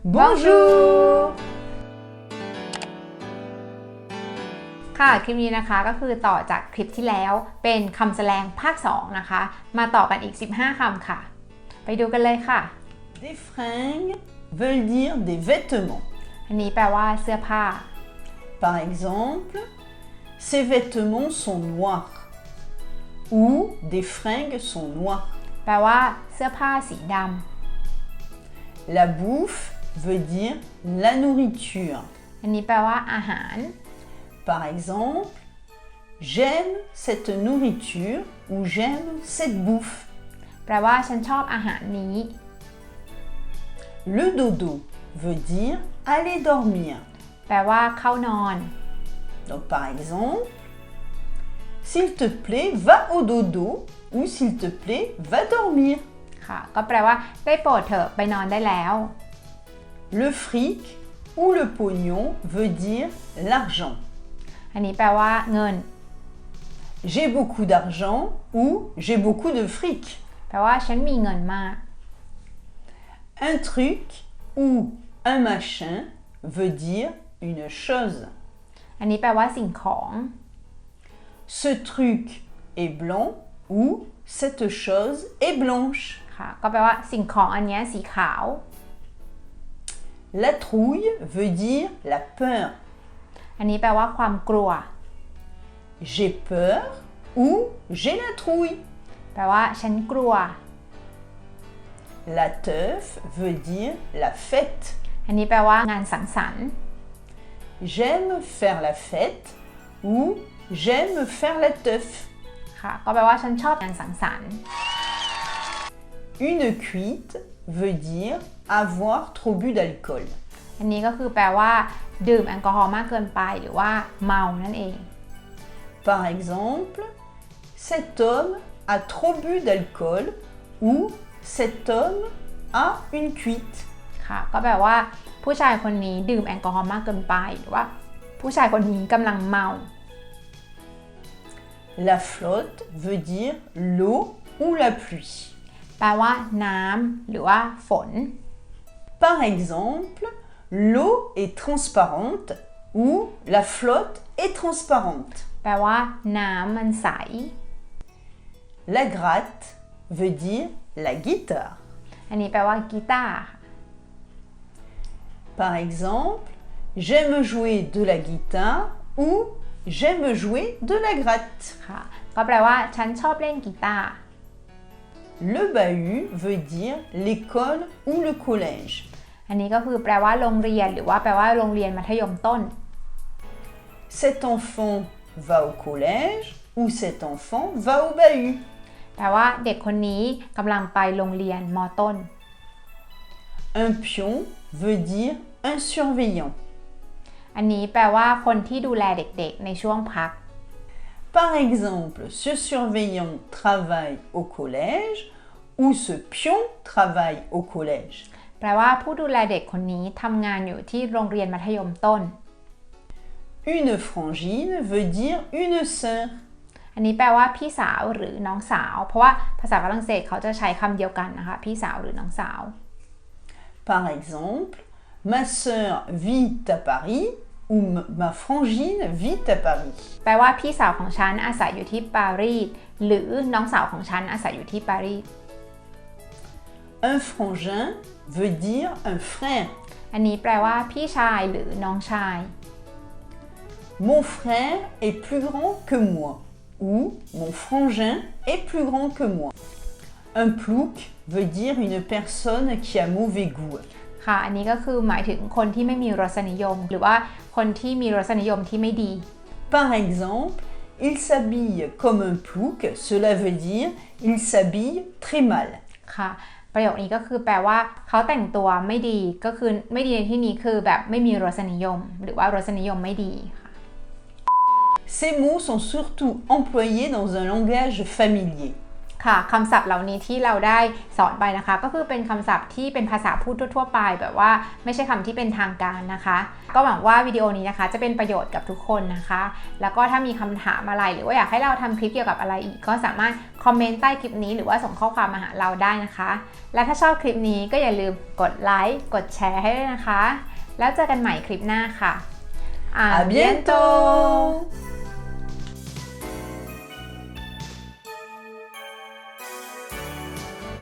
Bonjour ค่ะคลิปนี้นะคะก็คือต่อจากคลิปที่แล้วเป็นคำแสดงภาค2นะคะมาต่อกันอีก15คำค่ะไปดูกันเลยค่ะ Des fringues veulent dire des vêtements. อันนี้แปลว่าเสื้อผ้า Par exemple, ces vêtements sont noirs ou des fringues sont noires. แปลว่าเสื้อผ้าสีด La bouffe veut dire la nourriture. ำอันนี้แปลว่าอาหาร Par exemple, j'aime cette nourriture ou j'aime cette bouffe. แปลว่าฉันชอบอาหารนี้ Le dodo veut dire aller dormir. แปลว่าเข้านอน Donc par exemple, s'il te plaît, va au dodo ou s'il te plaît, va dormir. ค่ะก็แปลว่าได้โปรดเถอะไปนอนได้แล้ว Le fric ou le pognon veut dire l'argent. อันนี้แปลว่าเงิน J'ai beaucoup d'argent ou j'ai beaucoup de fric. แปลว่าฉันมีเงินมาก Un truc ou un machin veut dire une chose. อันนี้แปลว่าสิ่งของ Ce truc est blanc ou cette chose est blanche. ค่ะก็แปลว่าสิ่งของอันนี้สีขาว La trouille veut dire la peur. อันนี้แปลว่าความกลัว J'ai peur ou j'ai la trouille. แปลว่าฉันกลัว La teuf veut dire la fête. อันนี้แปลว่างานสังสรรค์ J'aime faire la fête ou j'aime faire la teuf. ค่ะก็แปลว่าฉันชอบงานสังสรรค์ Une cuite veut dire avoir trop bu d'alcool. อันนี้ก็คือแปลว่าดื่มแอลกอฮอล์มากเกินไปหรือว่าเมานั่นเอง Par exemple, cet homme a trop bu d'alcool ou cet homme a une cuite. ค่ะก็แปลว่าผู้ชายคนนี้ดื่มแอลกอฮอล์มากเกินไปหรือว่าผู้ชายคนนี้กำลังเมา La flotte veut dire l'eau ou la pluie. แปลว่าน้ำหรือว่าฝน Par exemple, l'eau est transparente ou la flotte est transparente. แปลว่าน้ำมันใส La gratte veut dire la guitare. อันนี้แปลว่ากีตาร์ Par exemple, j'aime jouer de la guitare ou j'aime jouer de la gratte. ค่ะก็แปลว่าฉันชอบเล่นกีตาร์ Le bahut veut dire l'école ou le collège. อันนี้ก็คือแปลว่าโรงเรียนหรือว่าแปลว่าโรงเรียนมัธยมต้น Cet enfant va au collège ou cet enfant va au bahut. แปลว่าเด็กคนนี้กำลังไปโรงเรียนม.ต้น Un pion veut dire un surveillant. อันนี้แปลว่าคนที่ดูแลเด็กๆในช่วงพัก Par exemple, ce surveillant travaille au collège ou ce pion travaille au collège. แปลว่าผู้ดูแลเด็กคนนี้ทำงานอยู่ที่โรงเรียนมัธยมต้น Une frangine veut dire une sœur. อันนี้แปลว่าพี่สาวหรือน้องสาวเพราะว่าภาษาฝรั่งเศสเขาจะใช้คำเดียวกันนะคะพี่สาวหรือน้องสาว Par exemple, ma sœur vit à Paris ou ma frangine vit à Paris. แปลว่าพี่สาวของฉันอาศัยอยู่ที่ปารีสหรือน้องสาวของฉันอาศัยอยู่ที่ปารีส Un frangin veut dire un frère. อันนี้แปลว่าพี่ชายหรือน้องชาย Mon frère est plus grand que moi ou mon frangin est plus grand que moi. Un plouc veut dire une personne qui a mauvais goût. ค่ะอันนี้ก็คือหมายถึงคนที่ไม่มีรสนิยมหรือว่าคนที่มีรสนิยมที่ไม่ดี Par exemple, il s'habille comme un plouc, cela veut dire il s'habille très mal. ค่ะประโยคนี้ก็คือแปลว่าเขาแต่งตัวไม่ดีก็คือไม่ดีในที่นี้คือแบบไม่มีรสนิยมหรือว่ารสนิยมไม่ดีค่ะ Ces mots sont surtout employés dans un langage familier. ค่ะคำศัพท์เหล่านี้ที่เราได้สอนไปนะคะก็คือเป็นคำศัพท์ที่เป็นภาษาพูดทั่วๆไปแบบว่าไม่ใช่คำที่เป็นทางการนะคะก็หวังว่าวิดีโอนี้นะคะจะเป็นประโยชน์กับทุกคนนะคะแล้วก็ถ้ามีคำถามอะไรหรือว่าอยากให้เราทำคลิปเกี่ยวกับอะไรอีกก็สามารถคอมเมนต์ใต้คลิปนี้หรือว่าส่งข้อความมาหาเราได้นะคะและถ้าชอบคลิปนี้ก็อย่าลืมกดไลค์กดแชร์ให้ด้วยนะคะแล้วเจอกันใหม่คลิปหน้าค่ะÀ bientôt